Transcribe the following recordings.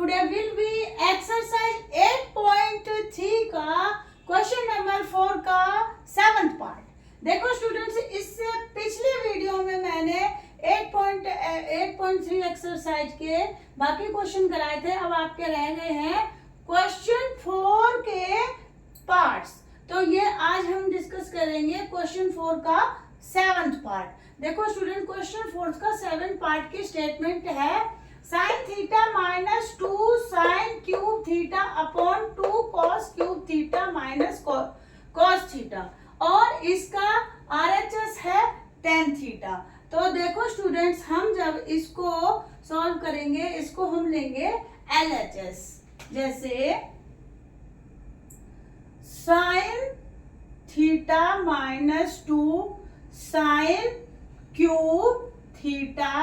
Today will be exercise 8.3 का question number 4 का 7th part. देखो स्टूडेंट्स, इससे पिछले वीडियो में मैंने 8.3 एक्सरसाइज के बाकी क्वेश्चन कराए थे। अब आपके रह गए हैं क्वेश्चन 4 के पार्ट्स। तो ये आज हम डिस्कस करेंगे क्वेश्चन 4 का 7th पार्ट। देखो स्टूडेंट, क्वेश्चन 4 का 7th पार्ट की स्टेटमेंट है sine theta minus 2 sine cube theta upon 2 cos cube theta minus cos theta, और इसका आरएचएस है tan थीटा। तो देखो स्टूडेंट्स, हम जब इसको सॉल्व करेंगे, इसको हम लेंगे एलएचएस। जैसे sine theta minus 2 sine cube theta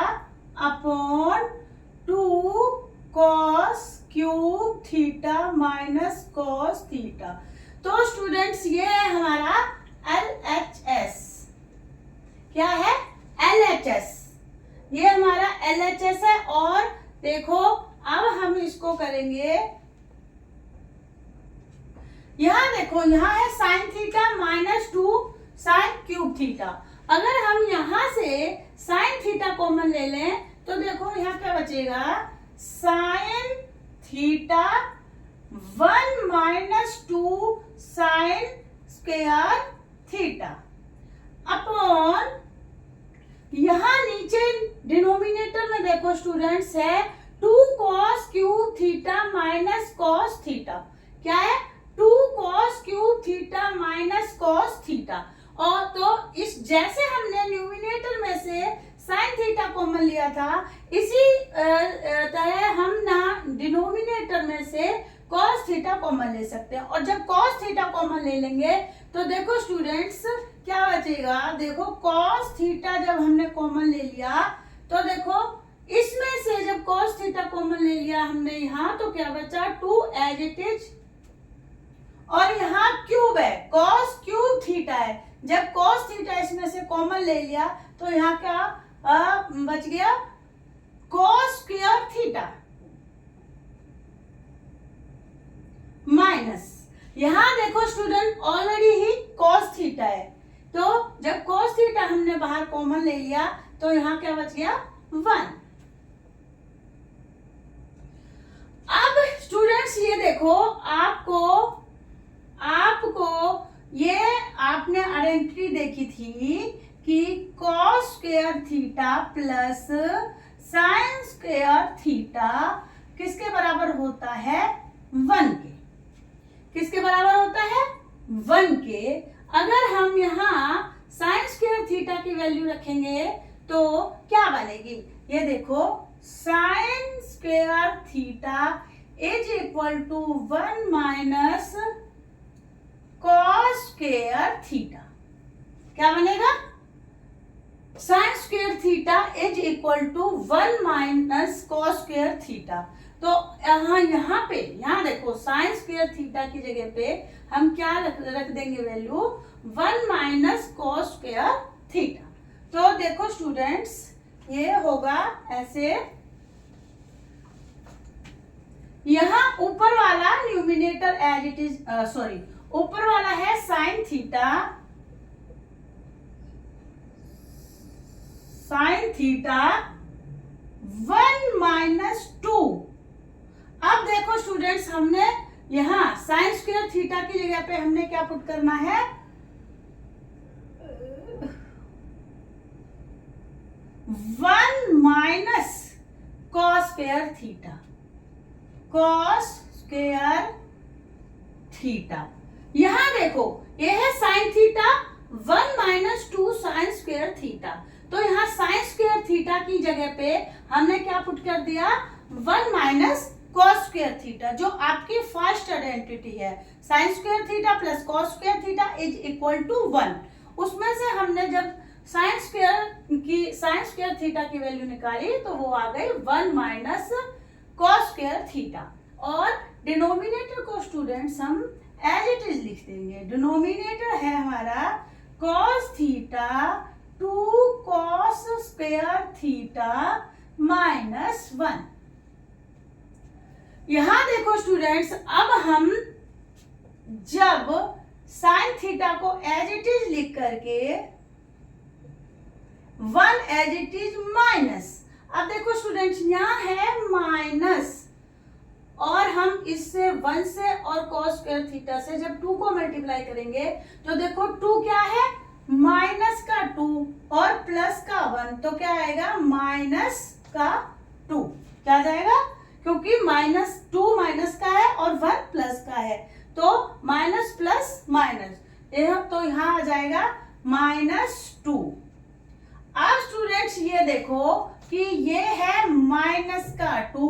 upon 2 cos cube theta minus cos theta. तो स्टूडेंट्स, ये है हमारा LHS। क्या है? LHS। ये हमारा LHS है। और देखो, अब हम इसको करेंगे, यहां देखो, यहां है sine theta minus 2 sine cube theta. अगर हम यहां से साइन थीटा कॉमन ले लें तो देखो यहाँ क्या बचेगा, sign theta 1 minus 2 sign square theta upon, यहां नीचे डिनोमिनेटर में देखो स्टूडेंट्स है 2 cos cube theta minus cos theta. क्या है? 2 cos cube theta minus cos theta. और तो इस जैसे हमने न्यूमिनेटर में से साइन थीटा कॉमन लिया था, इसी तरह हम ना डिनोमिनेटर में से कॉस थीटा कॉमन ले सकते हैं। और जब कॉस थीटा कॉमन ले लेंगे तो देखो स्टूडेंट्स क्या बचेगा। देखो कॉस थीटा जब हमने कॉमन ले लिया तो देखो इसमें से जब कॉस थीटा कॉमन ले लिया हमने यहाँ, तो क्या बचा, 2 एज इट इज। और यहाँ क्यूब है, कॉस क्यूब थीटा है। जब कॉस थीटा इसमें से कॉमन ले लिया तो यहाँ क्या बच गया, कॉस स्क्वायर थीटा माइनस, यहां देखो स्टूडेंट ऑलरेडी ही कॉस थीटा है, तो जब कॉस थीटा हमने बाहर कॉमन ले लिया तो यहां क्या बच गया, 1। अब स्टूडेंट्स ये देखो, आपको ये आपने आइडेंटिटी देखी थी कि cos square theta plus sign square theta किसके बराबर होता है, 1 के। किसके बराबर होता है, 1 के। अगर हम यहाँ साइन स्क्वायर थीटा की वैल्यू रखेंगे तो क्या बनेगी, ये देखो, sine square theta is equal to 1 minus cos square theta. क्या बनेगा, sine square theta is equal to 1 minus cos square theta. तो यहाँ देखो, साइन स्क्वायर थीटा की जगह पे हम क्या रख देंगे value, 1 minus cos square theta. तो देखो स्टूडेंट्स, ये होगा ऐसे, यहाँ ऊपर वाला numerator as it is, sorry, ऊपर वाला है sine theta, sine theta 1 minus 2। अब देखो स्टूडेंट्स, हमने यहां साइन स्क्वायर थीटा की जगह पे हमने क्या पुट करना है, 1 minus cos square theta, cos square theta. यहां देखो, ये है sine theta 1 minus 2 sign square theta. तो यहाँ साइन स्क्वायर थीटा की जगह पे हमने क्या पुट कर दिया, 1 माइनस कॉस स्क्वायर थीटा, जो आपकी फर्स्ट आइडेंटिटी है, sine square theta plus cos square theta is equal to 1। उसमें से हमने जब साइन स्क्वायर थीटा की वैल्यू निकाली तो वो आ गई 1 माइनस कॉस स्क्वायर थीटा। और डिनोमिनेटर को स्टूडेंट्स हम एज इट इज लिख देंगे। डिनोमिनेटर है हमारा cos theta 2 cos square theta minus 1। यहां देखो स्टूडेंट्स, अब हम जब साइन थीटा को एज इट इज लिख करके 1 एज इट इज माइनस, अब देखो स्टूडेंट्स यहां है माइनस, और हम इससे 1 से और cos स्क्वायर थीटा से जब 2 को मल्टीप्लाई करेंगे तो देखो 2 क्या है, माइनस का 2 और प्लस का 1, तो क्या आएगा माइनस का 2, क्या जाएगा, क्योंकि -2 माइनस का है और 1 प्लस का है, तो माइनस प्लस माइनस, तो यहां आ जाएगा -2। अब स्टूडेंट्स ये देखो कि ये है माइनस का 2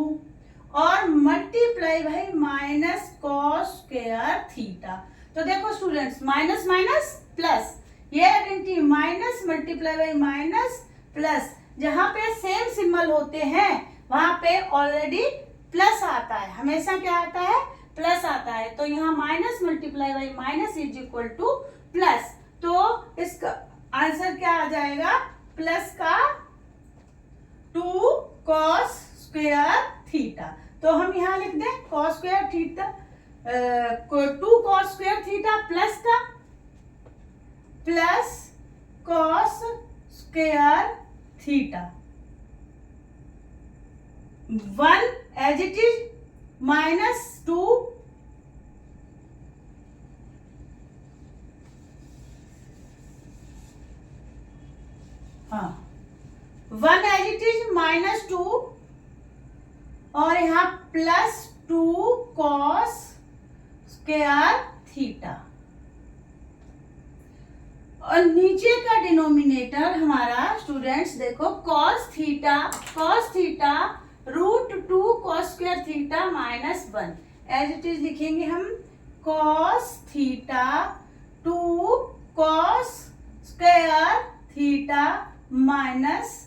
और मल्टीप्लाई भाई माइनस cos स्क्वायर थीटा, तो देखो स्टूडेंट्स माइनस माइनस प्लस, ये identity minus multiply by minus plus, जहां पे सेम सिंबल होते हैं वहां पे ऑलरेडी प्लस आता है, हमेशा क्या आता है, प्लस आता है, तो यहाँ minus multiply by minus is equal two plus, तो इसका आंसर क्या आ जाएगा, प्लस का 2 cos स्क्वायर थीटा, तो हम यहाँ लिख दें cos square theta, 2 cos square theta plus का plus cos square theta, 1 as it is -2 हाँ 1 एज इट इज -2 और यहाँ +2 cos स्क्वायर थीटा, और नीचे का डिनोमिनेटर हमारा स्टूडेंट्स देखो cos theta √2 cos square theta -1, as it is लिखेंगे हम cos theta 2 cos square theta -1।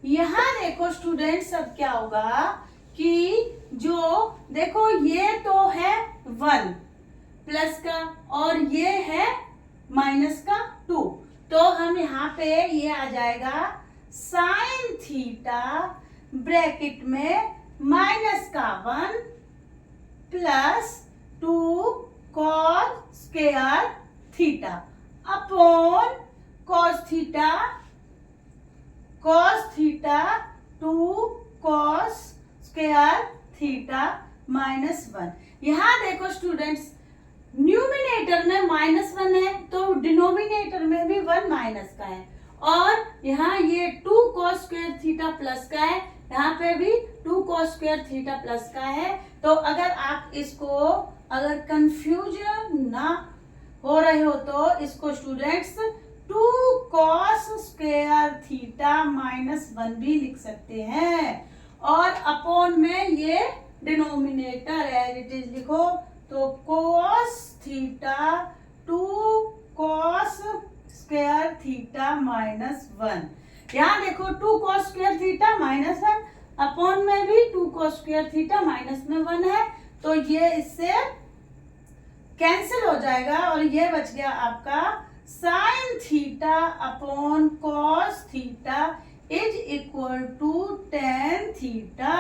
यहां देखो स्टूडेंट्स अब क्या होगा कि जो देखो ये तो है 1 प्लस का और ये है माइनस का 2, तो हम यहाँ पे ये आ जाएगा साइन थीटा ब्रैकेट में माइनस का 1 plus 2 cos square theta upon cos theta 2 cos square theta -1। यहां देखो स्टूडेंट्स न्यूमिनेटर में -1 है तो डिनोमिनेटर में भी 1 माइनस का है, और यहाँ ये 2 cos स्क्वायर थीटा प्लस का है, यहाँ पे भी 2 cos स्क्वायर थीटा प्लस का है, तो अगर आप इसको अगर कंफ्यूजन ना हो रहे हो तो इसको स्टूडेंट्स 2 cos स्क्वायर थीटा -1 भी लिख सकते हैं, और अपॉन में ये डिनोमिनेटर एज इट इज लिखो, तो cos theta 2 cos square theta -1, यहाँ देखो 2 cos स्क्वायर थीटा -1 अपॉन में भी 2 cos स्क्वायर थीटा -1 है, तो ये इससे कैंसिल हो जाएगा और ये बच गया आपका sine theta upon cos theta is equal to tan theta.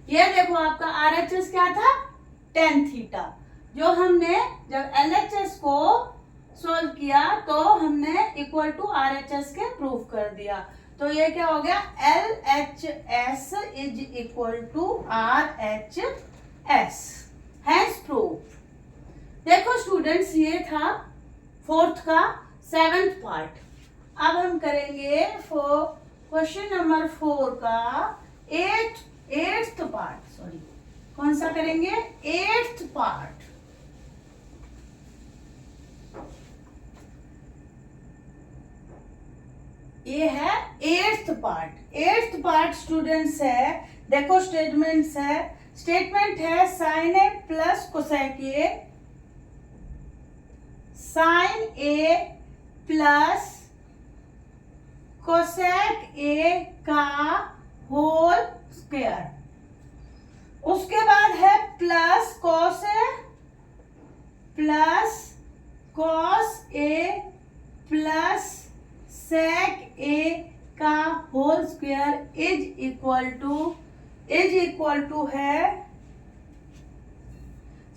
ये देखो आपका RHS क्या था, tan थीटा, जो हमने जब LHS को सोल्व किया तो हमने इक्वल टू RHS के प्रूफ कर दिया, तो ये क्या हो गया LHS is equal to RHS, hence proof. देखो स्टूडेंट्स ये था 4th का 7th पार्ट, अब हम करेंगे क्वेश्चन नंबर 4 का 8th पार्ट, सॉरी कौन सा करेंगे, 8th पार्ट। ये है 8th part. 8th part students है, देखो स्टेटमेंट्स है, स्टेटमेंट है sine A plus cosec A, sine A plus cosec A का होल स्क्वायर, उसके बाद है plus cos A plus cos A plus sec A का whole square is equal to is equal to है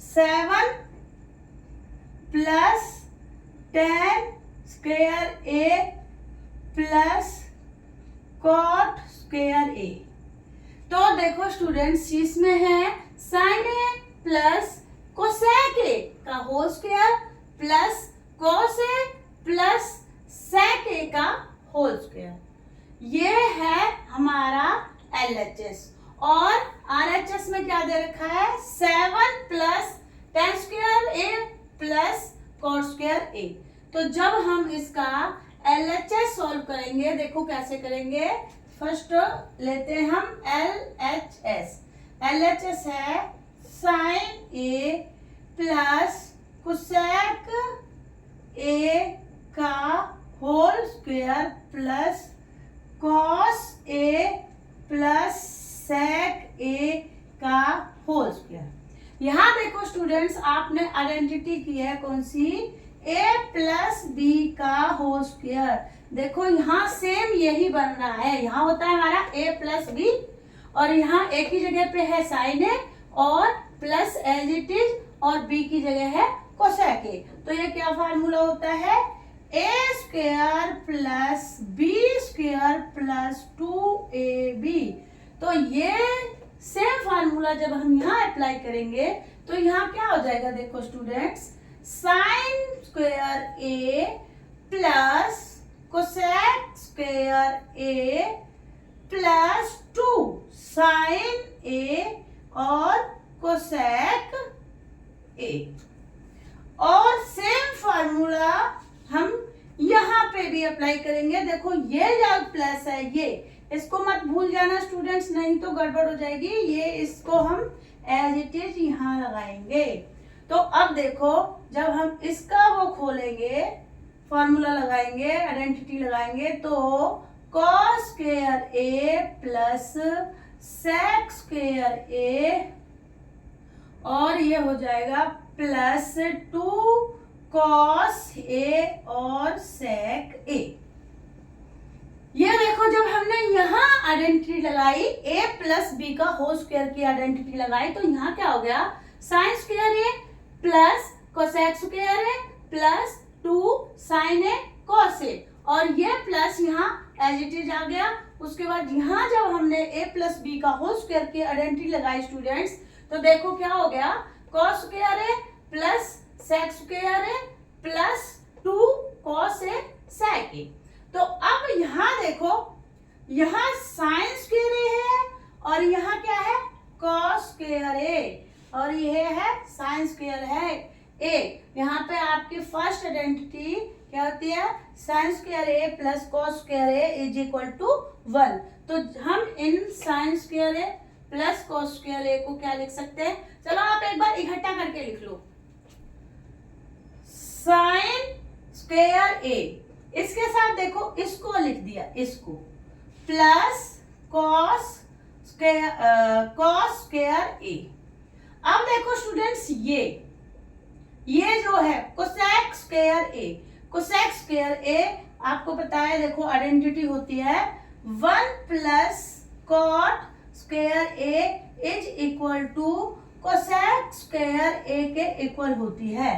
7 plus tan square A plus cot square A. तो देखो students, इसमें है sine A plus cosec A का whole square plus cos A plus sec A का whole square. ये है हमारा LHS। और RHS में क्या दे रखा है? 7 plus tan square A plus cot square A. तो जब हम इसका LHS सॉल्व करेंगे, देखो कैसे करेंगे। फर्स्ट लेते हैं हम LHS। LHS है sine A plus cosec A का whole square plus cos A plus sec A का होल स्क्वायर। यहाँ देखो स्टूडेंट्स, आपने आइडेंटिटी की है कौन सी? a प्लस बी का होल स्क्वायर। देखो यहाँ सेम यही बन रहा है। यहाँ होता है हमारा a प्लस बी और यहाँ a की जगह पे है साइन ए और प्लस एज इट इज और b की जगह है कोसेक ए। तो ये क्या फार्मूला होता है? a square plus B square plus 2ab। तो ये सेम फार्मूला जब हम यहाँ अप्लाई करेंगे तो यहाँ क्या हो जाएगा? देखो students, sign square A plus cosec square A plus 2 sine ए और कोसेक ए। और सेम फार्मूला हम यहाँ पे भी अप्लाई करेंगे। देखो ये जो प्लस है ये, इसको मत भूल जाना स्टूडेंट्स, नहीं तो गड़बड़ हो जाएगी। ये इसको हम एज इट इज यहाँ लगाएंगे। तो अब देखो, जब हम इसका वो खोलेंगे, फॉर्मूला लगाएंगे, आइडेंटिटी लगाएंगे, तो cos square A plus sec square ए और ये हो जाएगा प्लस 2 कॉस ए और सेक ए। ये देखो, जब हमने यहाँ आइडेंटिटी लगाई a प्लस बी का होल स्क्वायर की आइडेंटिटी लगाई, तो यहाँ क्या हो गया? Sign square A plus cosec square A plus 2 sine A cos ए और ये प्लस यहाँ एज इट इज आ गया। उसके बाद यहाँ जब हमने a प्लस बी का होल स्क्वायर की आइडेंटिटी लगाई स्टूडेंट्स, तो देखो क्या हो गया? Cos square A plus sec square A plus 2 cos A sec ए। तो अब यहाँ देखो, यहाँ साइन स्क्वायर ए है और यहाँ क्या है? कॉस स्क्वायर ए और ये है साइन स्क्वायर है ए। यहाँ पे आपकी फर्स्ट आइडेंटिटी क्या होती है? Sine square A plus cos square A is equal to 1। तो हम इन sine square A plus cos square A को क्या लिख सकते हैं? चलो आप एक बार इकट्ठा करके लिख लो। साइन स्क्वायर ए, इसके साथ देखो इसको लिख दिया, इसको प्लस कॉस स्क्वायर ए। अब देखो स्टूडेंट्स, ये जो है cosec square A, cosec square A आपको पता है, देखो आइडेंटिटी होती है 1 plus cot square A is equal to cosec square A के इक्वल होती है।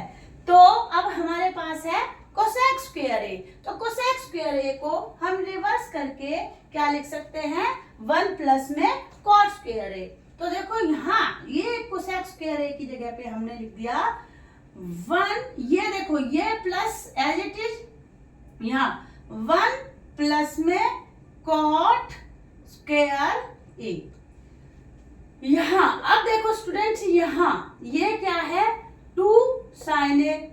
तो अब हमारे पास है कोसेक स्क्वायर ए। तो कोसेक स्क्वायर ए को हम रिवर्स करके क्या लिख सकते हैं? 1 प्लस में कॉट स्क्वायर ए। तो देखो यहाँ ये कोसेक स्क्वायर ए की जगह पे हमने लिख दिया 1। ये देखो ये प्लस एज इट इज यहाँ 1 प्लस में कॉट स्क्वायर ए। यहाँ अब देखो स्टूडेंट्स, यहाँ ये क्या है? 2 sine A,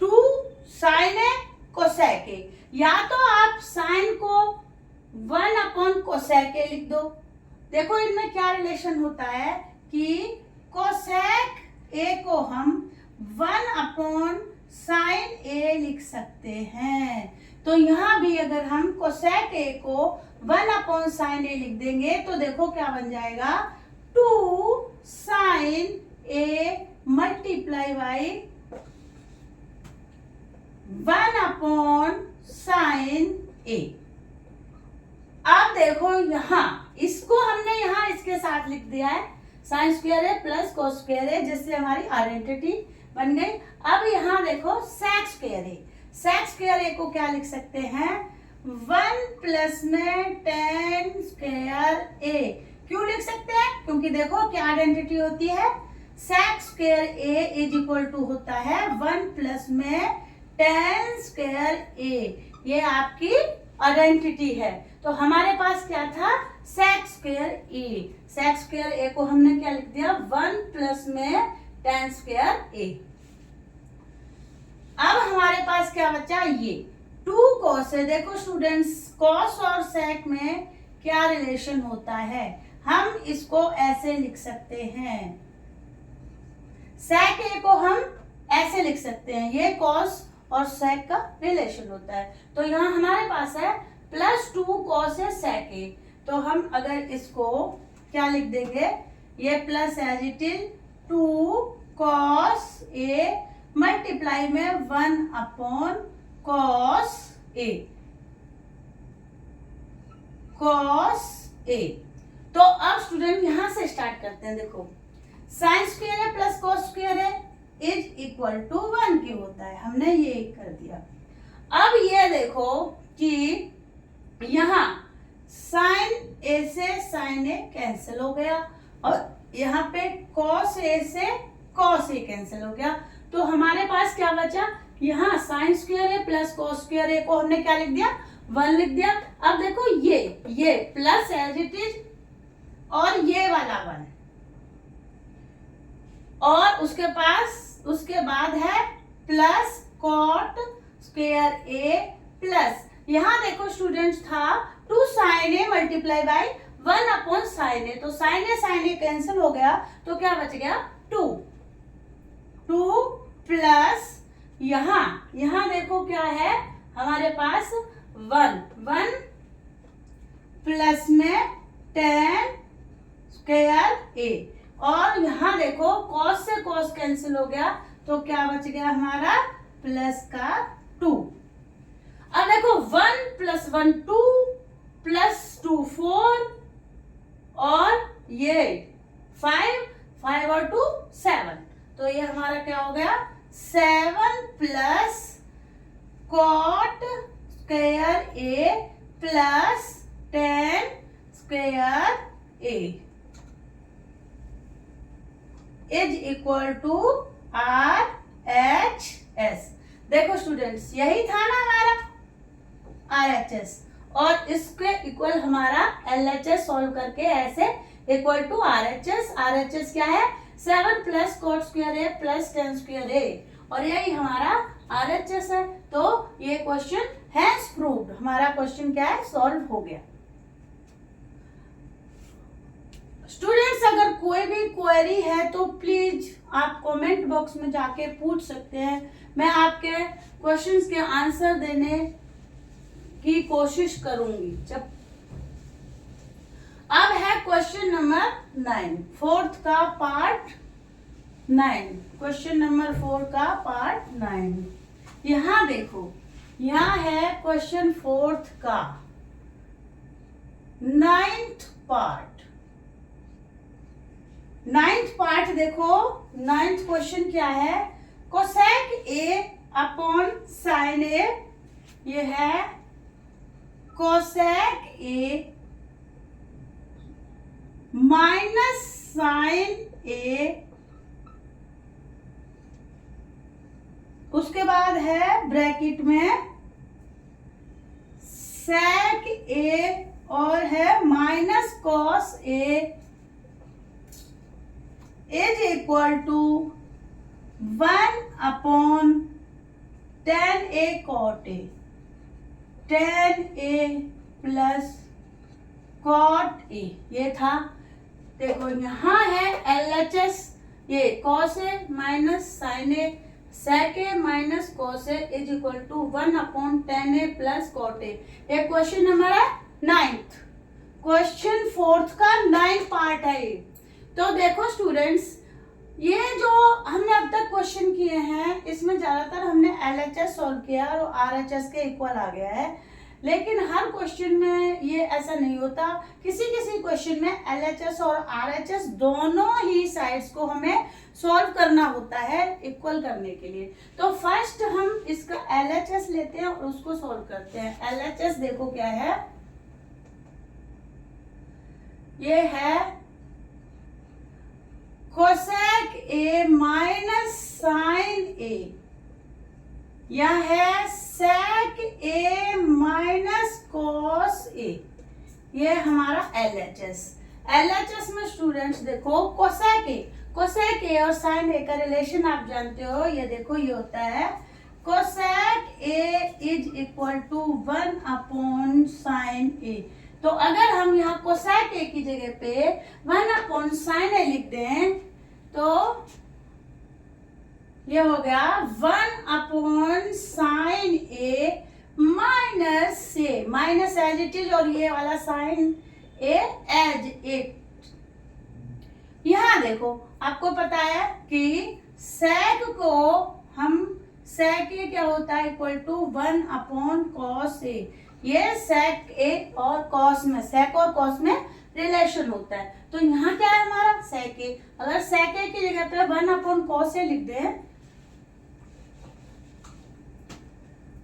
2 sine A cosec A. या तो आप साइन को 1 अपॉन कोसेक ए लिख दो। देखो इनमें क्या रिलेशन होता है कि कोसेक ए को हम 1 अपॉन साइन ए लिख सकते हैं। तो यहाँ भी अगर हम कोसेक ए को 1 अपॉन साइन ए लिख देंगे तो देखो क्या बन जाएगा? 2 sine A multiply by 1 upon sine A. अब देखो यहाँ इसको हमने यहाँ इसके साथ लिख दिया है sine square A plus cos square ए, जिससे हमारी आइडेंटिटी बन गई। अब यहाँ देखो सेक square A, sec square A को क्या लिख सकते हैं 1 प्लस में टेन स्क्वायर ए। क्यों लिख सकते हैं? क्योंकि देखो क्या आइडेंटिटी होती है sec square A is equal to होता है 1 प्लस में टेन स्क्वायर ए, ये आपकी आइडेंटिटी है। तो हमारे पास क्या था सेक square A, sec square A को हमने क्या लिख दिया 1 प्लस में टेन स्क्वायर ए। अब हमारे पास क्या बचा ये 2 कॉस है। देखो स्टूडेंट्स कॉस और सेक में क्या रिलेशन होता है, हम इसको ऐसे लिख सकते हैं, सेक ए को हम ऐसे लिख सकते हैं, ये कॉस और सेक का रिलेशन होता है। तो यहाँ हमारे पास है +2 कॉस है सेक ए, तो हम अगर इसको क्या लिख देंगे ये plus as it is 2 cos A multiply में 1 upon cos A, cos A. तो अब स्टूडेंट यहां से स्टार्ट करते हैं। देखो साइन स्क्वायर है प्लस कॉस स्क्वायर है इज इक्वल टू 1 क्यों होता है, हमने ये कर दिया। अब ये देखो कि यहाँ साइन ए से साइन ए कैंसिल हो गया और यहाँ पे कॉस ए से कॉस ए कैंसिल हो गया, तो हमारे पास क्या बचा यहाँ sine square A plus cos square A को हमने क्या लिख दिया 1 लिख दिया। अब देखो ये प्लस एज इट इज और ये वाला 1 और उसके बाद है plus cot square A plus यहाँ देखो स्टूडेंट्स था 2 sine A multiply by 1 upon sine A, तो साइन ए कैंसिल हो गया तो क्या बच गया 2 प्लस यहाँ देखो क्या है हमारे पास 1 प्लस में टेन स्क्वायर ए और यहाँ देखो कॉस से कॉस कैंसिल हो गया तो क्या बच गया हमारा प्लस का 2। अब देखो 1 + 1 2 + 2 4 और ये 5 और 2 7, तो ये हमारा क्या हो गया 7 plus cot square A plus tan square A is equal to RHS। देखो स्टूडेंट्स यही था ना हमारा RHS और इसके इक्वल हमारा LHS सॉल्व करके ऐसे इक्वल टू RHS क्या है 7 plus cot square A plus tan square ए और यही हमारा RHS है। तो ये क्वेश्चन हैज प्रूव्ड, हमारा क्वेश्चन क्या है सॉल्व हो गया। स्टूडेंट्स अगर कोई भी क्वेरी है तो प्लीज आप कमेंट बॉक्स में जाके पूछ सकते हैं, मैं आपके क्वेश्चंस के आंसर देने की कोशिश करूंगी। जब अब है क्वेश्चन नंबर 9 4th का पार्ट 9, क्वेश्चन नंबर 4 का पार्ट 9। यहाँ देखो यहाँ है क्वेश्चन 4th का 9th पार्ट। 9th पार्ट देखो 9th क्वेश्चन क्या है cosec A upon sine A, ये है cosec A minus sine A, उसके बाद है ब्रैकेट में सेक ए और है minus cos A is equal to 1 upon tan A cot A, tan A plus cot A, ये था। देखो यहाँ है LHS, ये cos A minus sine A sec A minus cos A is equal to 1 upon tan A plus cot A. ये question number है 9th, question 4th का 9 part है ये। तो देखो स्टूडेंट्स ये जो हमने अब तक क्वेश्चन किए हैं इसमें ज्यादातर हमने LHS सॉल्व किया और RHS के इक्वल आ गया है, लेकिन हर क्वेश्चन में ये ऐसा नहीं होता, किसी किसी क्वेश्चन में LHS और RHS दोनों ही साइड्स को हमें सॉल्व करना होता है इक्वल करने के लिए। तो फर्स्ट हम इसका LHS लेते हैं और उसको सॉल्व करते हैं। LHS देखो क्या है, ये है cosec A minus sine A, यह है sec A minus cos A, ये हमारा LHS। LHS में स्टूडेंट्स देखो कोसेक A और साइन A का रिलेशन आप जानते हो, ये देखो ये होता है cosec A is equal to 1 upon sine A। तो अगर हम यहाँ कोसेक A की जगह पे 1 अपॉन साइन A लिख दें तो ये हो गया 1 upon sine A minus A, minus as it is और ये वाला साइन A एज इट। यहाँ देखो आपको पता है कि सेक को हम सेक A क्या होता है equal to 1 upon cos A, ये सेक A और कॉस में, सेक और कॉस में रिलेशन होता है। तो यहाँ क्या है हमारा सेक A, अगर सेक A की जगह पे 1 अपॉन कॉस A लिख दें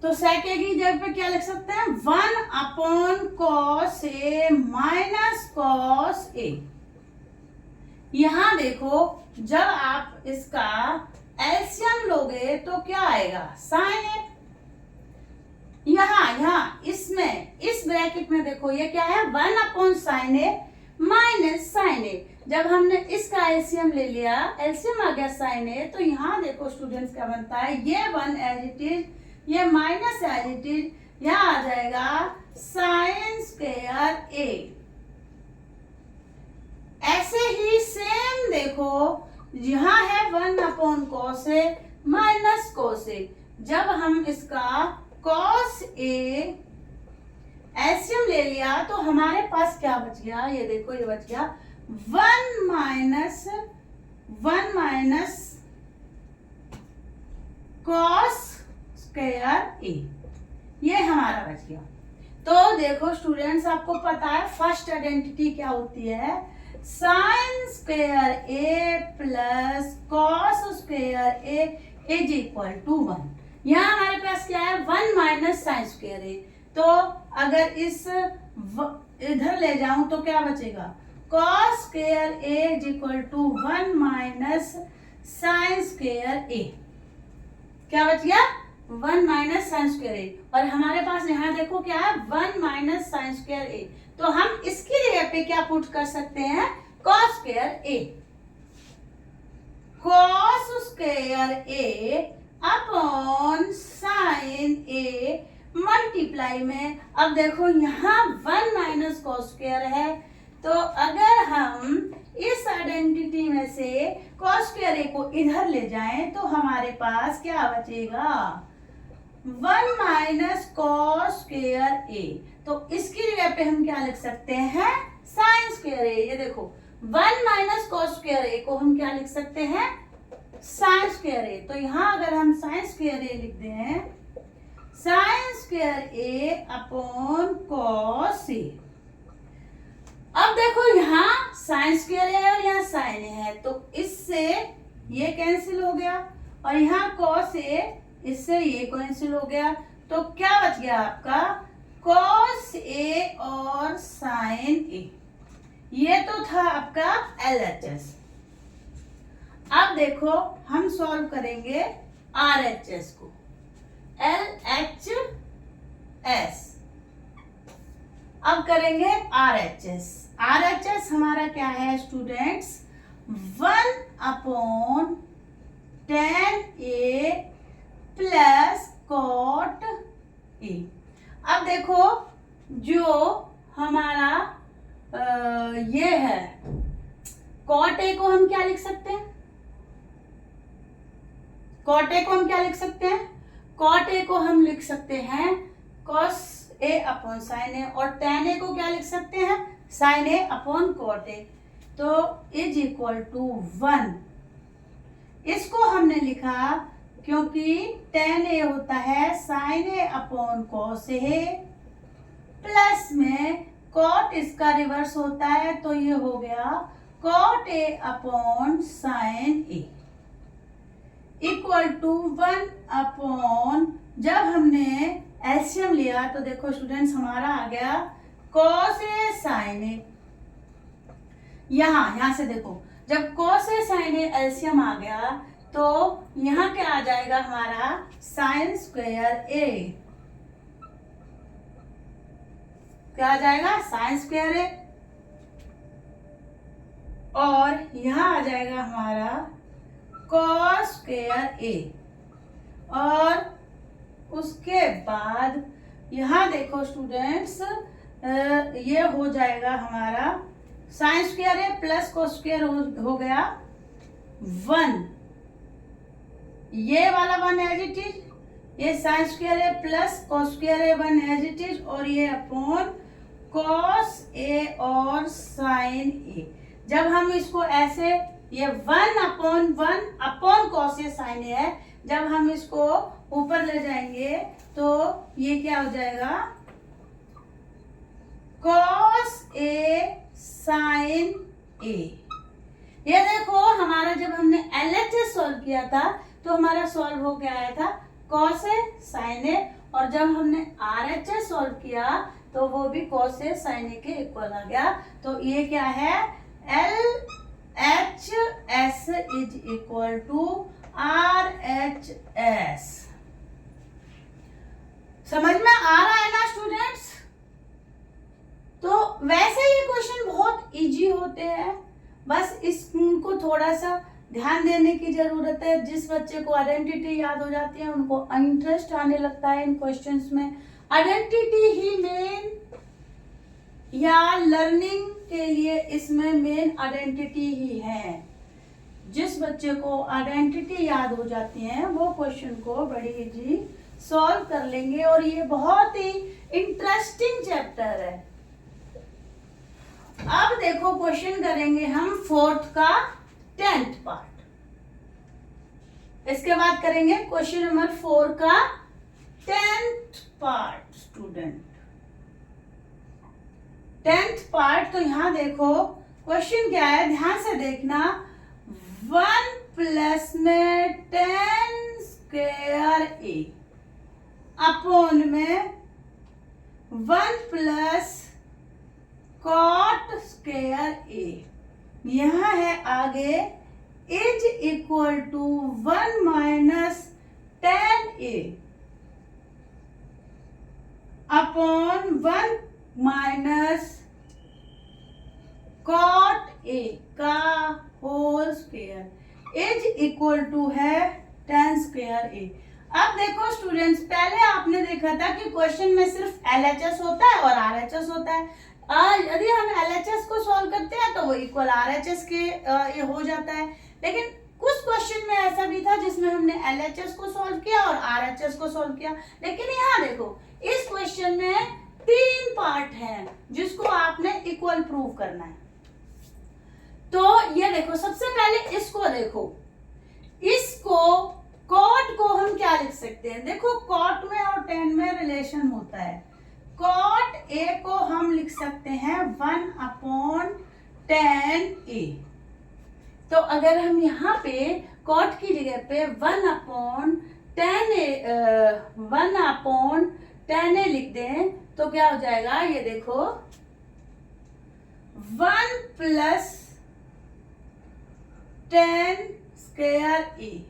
तो सेक A की जगह पे क्या लिख सकते हैं 1 upon cos A minus cos A। यहाँ देखो जब आप इसका एलसीएम लोगे तो क्या आएगा साइन A। यहाँ इसमें इस ब्रैकेट में देखो ये क्या है 1 upon sine A minus sine A। जब हमने इसका एलसीएम ले लिया, एलसीएम आ गया साइन A, तो यहाँ देखो स्टूडेंट्स क्या बनता है, ये 1 एज इट इज, ये माइनस एज इट इज, यहाँ आ जाएगा साइन स्क्वायर A। ऐसे ही सेम देखो यहाँ है 1 upon cos A minus cos A। जब हम इसका कॉस A एलसीएम ले लिया तो हमारे पास क्या बच गया, ये देखो ये बच गया 1 माइनस कॉस स्क्वायर A, ये हमारा बच गया। तो देखो स्टूडेंट्स आपको पता है फर्स्ट आइडेंटिटी क्या होती है, sine square A plus cos square A is equal to 1। यहाँ हमारे पास क्या है 1 माइनस साइन स्क्वायर A, तो अगर इस इधर ले जाऊं तो क्या बचेगा cos square A is equal to 1 minus sine square A, क्या बच गया 1 माइनस साइन स्क्वायर A। और हमारे पास यहाँ देखो क्या है 1 माइनस साइन स्क्वायर A, तो हम इसकी जगह पे क्या पुट कर सकते हैं cos square A, cos square A upon sine A multiply में। अब देखो यहाँ 1 माइनस कॉस स्क्वायर है, तो अगर हम इस आइडेंटिटी में से कॉस स्क्वायर A को इधर ले जाएं तो हमारे पास क्या बचेगा 1 माइनस कॉस स्क्वायर A। तो इसकी जगह पे हम क्या लिख सकते हैं साइन स्क्वायर A। ये देखो 1 माइनस कॉस स्क्वायर A को हम क्या लिख सकते हैं साइन स्क्वायर A। तो यहाँ अगर हम साइन स्क्वायर A लिख दें sign square A upon cos A। अब देखो यहाँ साइन स्क्वायर A और यहाँ साइन A है, तो इससे ये कैंसिल हो गया और यहाँ कॉस A इससे ये कैंसिल हो गया, तो क्या बच गया आपका कॉस A और साइन A। ये तो था आपका LHS। अब देखो हम सॉल्व करेंगे RHS को, LHS। अब करेंगे RHS हमारा क्या है students 1 upon tan A plus cot A। अब देखो जो हमारा ये है कॉट A को हम क्या लिख सकते हैं, कॉट A को हम क्या लिख सकते हैं, कॉट A को हम लिख सकते हैं cos A upon sine A, और tan A को क्या लिख सकते हैं sine A upon cot A। तो इज इक्वल टू 1, इसको हमने लिखा क्योंकि tan A होता है sine A upon cos A plus में कॉट इसका रिवर्स होता है तो ये हो गया cot A upon sine A equal to 1 upon, जब हमने एलसीएम लिया तो देखो स्टूडेंट्स हमारा आ गया कॉस ए साइन ए। यहां से देखो जब cos A sine A LCM आ गया तो यहां क्या आ जाएगा हमारा साइन स्क्वायर ए, क्या आ जाएगा साइन स्क्वायर ए, और यहां आ जाएगा हमारा कॉस स्क्वायर ए, और उसके बाद यहां देखो स्टूडेंट्स ये हो जाएगा हमारा sine square A plus cos square हो गया 1, ये वाला 1 एज इट इज, ये sine square A plus cos square A 1 as it is, और ये अपॉन कॉस ए और साइन ए। जब हम इसको ऐसे, ये 1 अपॉन कॉस ए साइन ए है, जब हम इसको ऊपर ले जाएंगे तो ये क्या हो जाएगा कॉस ए साइन ए। ये देखो हमारा जब हमने एलएचएस सॉल्व किया था तो हमारा सॉल्व हो गया आया था कॉस ए साइन ए, और जब हमने आरएचएस सॉल्व किया तो वो भी कॉस ए साइन ए के इक्वल आ गया। तो ये क्या है L H S is equal to R H S. समझ में आ रहा है ना स्टूडेंट्स? तो वैसे ये क्वेश्चन बहुत इजी होते हैं, बस इसको थोड़ा सा ध्यान देने की जरूरत है। जिस बच्चे को आइडेंटिटी याद हो जाती है उनको इंटरेस्ट आने लगता है इन क्वेश्चंस में। आइडेंटिटी ही मेन, या लर्निंग के लिए इसमें मेन आइडेंटिटी ही है। जिस बच्चे को आइडेंटिटी याद हो जाती है वो क्वेश्चन को बड़ी इजी सॉल्व कर लेंगे, और ये बहुत ही इंटरेस्टिंग चैप्टर है। अब देखो क्वेश्चन करेंगे हम 4th का 10th पार्ट, इसके बाद करेंगे क्वेश्चन नंबर 4 का 10th part. Student 10th part, तो यहां देखो क्वेश्चन क्या है, ध्यान से देखना। 1 प्लस में 10 स्क्वायर ए अपॉन में 1 प्लस कॉट स्क्वायर ए, यहां है आगे is equal to 1 minus 10 A upon 1 minus cot A का whole square is equal to है 10 स्क्वायर ए। अब देखो स्टूडेंट्स, पहले आपने देखा था कि क्वेश्चन में सिर्फ एलएचएस होता है और आरएचएस होता है। यदि हम एलएचएस को सॉल्व करते हैं तो वो इक्वल आरएचएस के ये हो जाता है, लेकिन कुछ क्वेश्चन में ऐसा भी था जिसमें हमने एलएचएस को सॉल्व किया और आरएचएस को सॉल्व किया। लेकिन यहाँ देखो इस क्वेश्चन में 3 पार्ट हैं जिसको आपने इक्वल प्रूव करना है। तो ये देखो, सबसे पहले इसको देखो, इसको कॉट को हम क्या लिख सकते हैं, देखो कॉट में और tan में रिलेशन होता है। कॉट ए को हम लिख सकते हैं 1 अपॉन tan ए। तो अगर हम यहाँ पे कॉट की जगह पे 1 अपॉन tan ए लिख दें तो क्या हो जाएगा, ये देखो 1 प्लस tan स्क्वायर ए,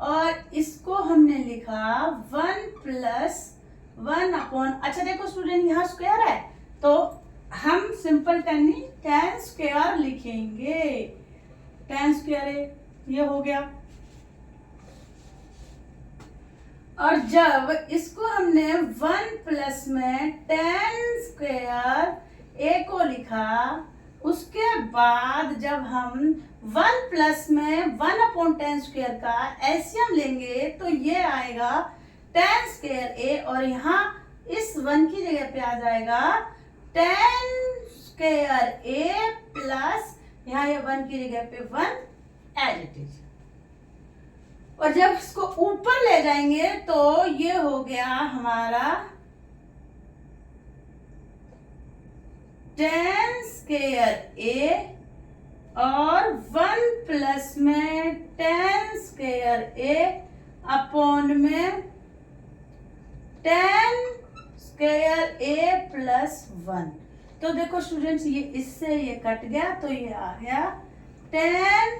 और इसको हमने लिखा 1 प्लस 1 अपॉन, अच्छा देखो स्टूडेंट यहाँ स्क्वायर है तो हम सिंपल tan स्क्वायर लिखेंगे, tan स्क्वायर है, ये हो गया। और जब इसको हमने 1 प्लस में tan स्क्वायर ए को लिखा, उसके बाद जब हम 1 प्लस में 1 अपॉन tan स्क्वायर का एलसीएम लेंगे तो ये आएगा tan स्क्वायर ए, और यहाँ इस 1 की जगह पे आ जाएगा tan स्क्वायर ए प्लस यहाँ ये 1 की जगह पे 1 एज इट इज। और जब इसको ऊपर ले जाएंगे तो ये हो गया हमारा 10 स्क्वायर ए और 1 प्लस में 10 स्क्वायर ए अपॉन में 10 स्क्वायर ए प्लस 1। तो देखो स्टूडेंट्स, ये इससे ये कट गया तो ये आ गया 10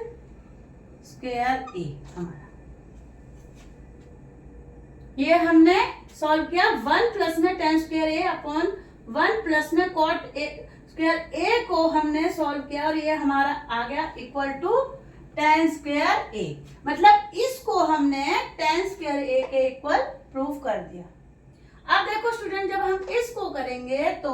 स्क्वायर ए हमारा। ये हमने सॉल्व किया 1 प्लस में 10 स्क्वायर ए अपॉन 1 प्लस में कॉट ए स्क्वायर ए को हमने सॉल्व किया और ये हमारा आ गया इक्वल टू 10 स्क्वायर ए। मतलब इसको हमने 10 स्क्वायर ए के इक्वल प्रूव कर दिया। अब देखो स्टूडेंट, जब हम इसको करेंगे तो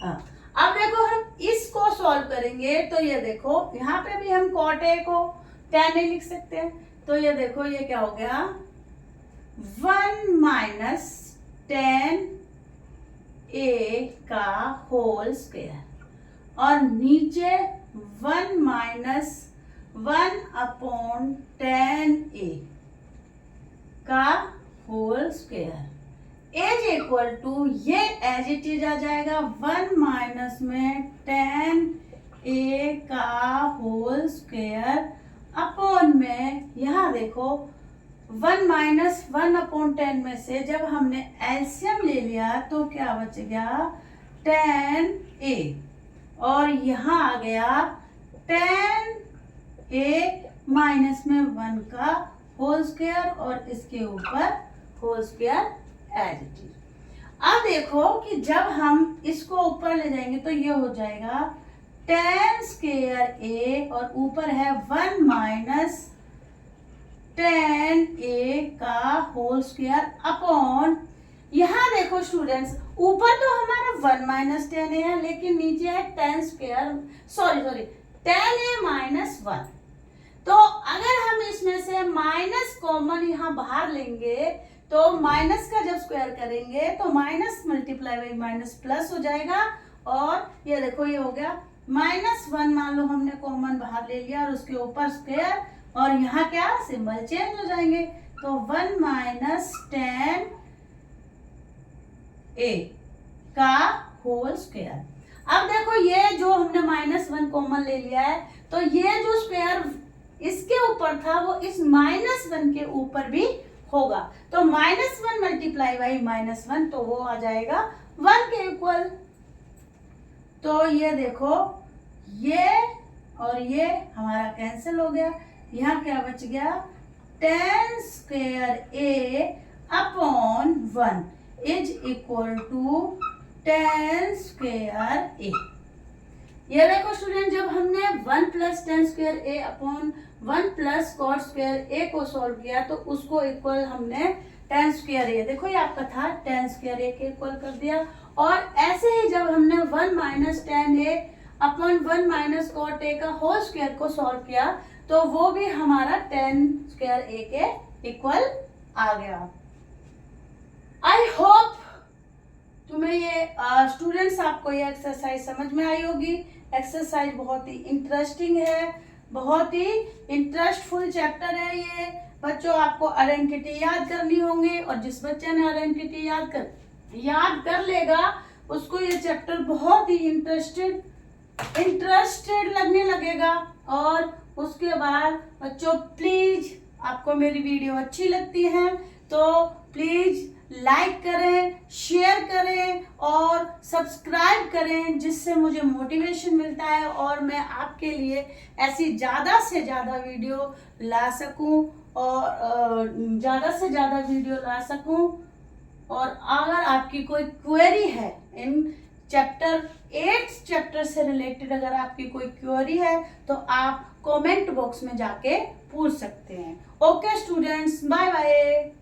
अब देखो हम इसको सॉल्व करेंगे तो ये देखो यहाँ पे भी हम कॉट ए को 10 ए लिख सकते हैं। तो ये देखो ये क्या हो गया 1 माइनस 10 ए का होल स्क्वायर और नीचे 1 माइनस 1 अपॉन 10 ए का whole square as equal to ये एज इट इज आ जाएगा 1 माइनस में 10 ए का होल स्क्वायर अपॉन में यहाँ देखो 1 माइनस 1 अपॉन 10 में से जब हमने एलसीएम ले लिया तो क्या बच गया 10 ए और यहाँ आ गया 10 ए माइनस में 1 का होल स्क्वायर और इसके ऊपर whole square as it is. अब देखो कि जब हम इसको ऊपर ले जाएंगे तो ये हो जाएगा 10 स्क्वायर ए और ऊपर है 1 माइनस 10 ए का होल स्क्वायर अपॉन यहाँ देखो स्टूडेंट्स, ऊपर तो हमारा 1 माइनस 10 ए है लेकिन नीचे है 10 स्क्वायर सॉरी 10 ए माइनस 1। तो अगर हम इसमें से माइनस कॉमन यहाँ बाहर लेंगे तो माइनस का जब स्क्वायर करेंगे तो minus multiply by minus plus हो जाएगा और ये देखो ये हो गया -1 मान लो हमने कॉमन बाहर ले लिया और उसके ऊपर स्क्वायर और यहाँ क्या सिंबल चेंज हो जाएंगे तो 1 माइनस 10 ए का होल स्क्वायर। अब देखो ये जो हमने -1 कॉमन ले लिया है तो ये जो स्क्वायर इसके ऊपर था वो इस -1 के ऊपर भी होगा तो -1 मल्टीप्लाई बाई -1 तो वो आ जाएगा 1 के इक्वल। तो ये देखो ये और ये हमारा कैंसिल हो गया, यहाँ क्या बच गया 10 square A upon 1 is equal to 10 square A. ये देखो स्टूडेंट, जब हमने 1 plus 10 square A upon 1 plus cot square A को सॉल्व किया तो उसको इक्वल हमने 10 स्क्वायर ए, देखो ये आपका था 10 स्क्वायर ए के इक्वल कर दिया। और ऐसे ही जब हमने 1 minus 10 A upon 1 minus cot A का होल स्क्वायर को सॉल्व किया तो वो भी हमारा 10 स्क्वायर ए के इक्वल आ गया। आई होप तुम्हें ये स्टूडेंट्स आपको ये एक्सरसाइज समझ में आई होगी। एक्सरसाइज बहुत ही इंटरेस्टिंग है, बहुत ही इंटरेस्टफुल चैप्टर है ये। बच्चों आपको आइडेंटिटी याद करनी होंगी और जिस बच्चे ने आइडेंटिटी याद कर लेगा उसको ये चैप्टर बहुत ही इंटरेस्टेड लगने लगेगा। और उसके बाद बच्चों प्लीज, आपको मेरी वीडियो अच्छी लगती है तो प्लीज लाइक करें, शेयर करें और सब्सक्राइब करें जिससे मुझे मोटिवेशन मिलता है और मैं आपके लिए ऐसी ज़्यादा से ज़्यादा वीडियो ला सकूं और ज़्यादा से ज़्यादा वीडियो ला सकूं। और अगर आपकी कोई क्वेरी है इन चैप्टर 8 चैप्टर से रिलेटेड, अगर आपकी कोई क्वेरी है तो आप कमेंट बॉक्स में जाके पूछ सकते हैं। Okay students, bye bye.